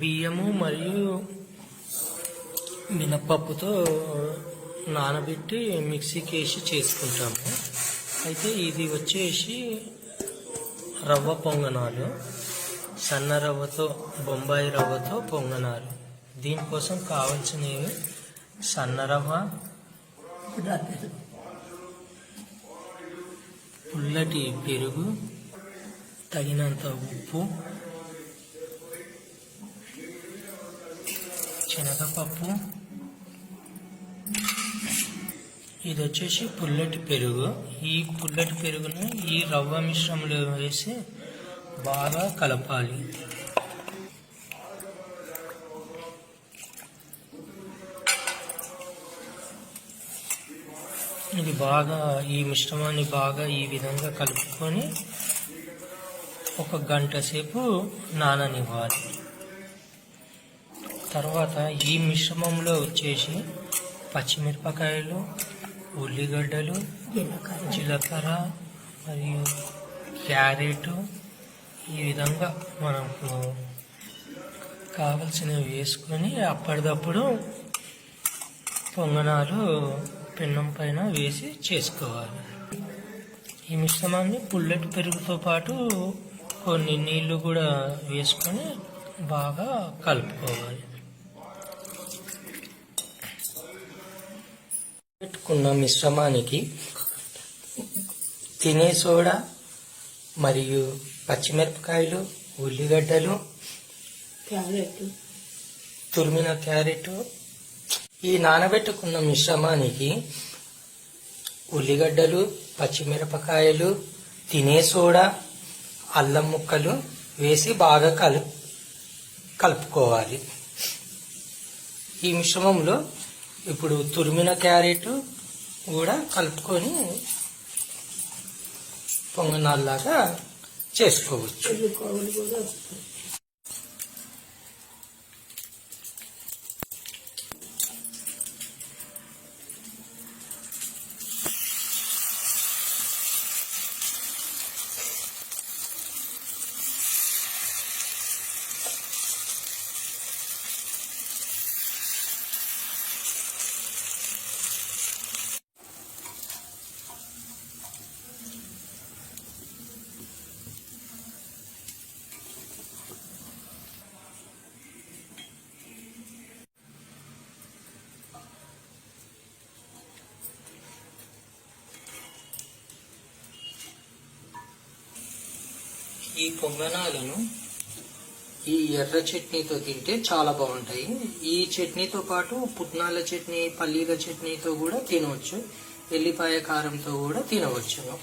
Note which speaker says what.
Speaker 1: బియ్యము మరియు మినపప్పుతో నానబెట్టి మిక్సీకి వేసి చేసుకుంటాము. అయితే ఇది వచ్చేసి రవ్వ పొంగనాలు, సన్న రవ్వతో బొంబాయి రవ్వతో పొంగనాలు. దీనికోసం కావాల్సినవి సన్న రవ్వ, పుల్లటి పెరుగు, తగినంత ఉప్పు, శనగపప్పు. ఇది వచ్చేసి పుల్లటి పెరుగు. ఈ పుల్లటి పెరుగును ఈ రవ్వ మిశ్రమంలో వేసి బాగా కలపాలి. ఇది బాగా ఈ మిశ్రమాన్ని బాగా ఈ విధంగా కలుపుకొని ఒక గంట సేపు నాననివ్వాలి. తర్వాత ఈ మిశ్రమంలో వచ్చేసి పచ్చిమిరపకాయలు, ఉల్లిగడ్డలు, జీలకర్ర మరియు క్యారెట్ ఈ విధంగా మనకు కావలసినవి వేసుకొని అప్పటిదప్పుడు పొంగనాలు పెన్నం పైన వేసి చేసుకోవాలి. ఈ మిశ్రమాన్ని పుల్లటి పెరుగుతో పాటు కొన్ని నీళ్లు కూడా వేసుకొని బాగా కలుపుకోవాలి. పెట్టుకున్న మిశ్రమానికి తినే సోడా మరియు పచ్చిమిరపకాయలు, ఉల్లిగడ్డలు, తురిమిన క్యారెట్, ఈ నానబెట్టుకున్న మిశ్రమానికి ఉల్లిగడ్డలు, పచ్చిమిరపకాయలు, తినే సోడా, అల్లం ముక్కలు వేసి బాగా కలుపుకోవాలి. ఈ మిశ్రమంలో ఇప్పుడు తురిమిన క్యారెట్ కూడా కలుపుకొని పొంగనాల్లాగా చేసుకోవచ్చు. ఈ పొంగనాలను ఈ ఎర్ర చట్నీతో తింటే చాలా బాగుంటాయి. ఈ చట్నీతో పాటు పుట్నాల చట్నీ, పల్లీల చట్నీతో కూడా తినవచ్చు. ఎల్లిపాయ కారంతో కూడా తినవచ్చును.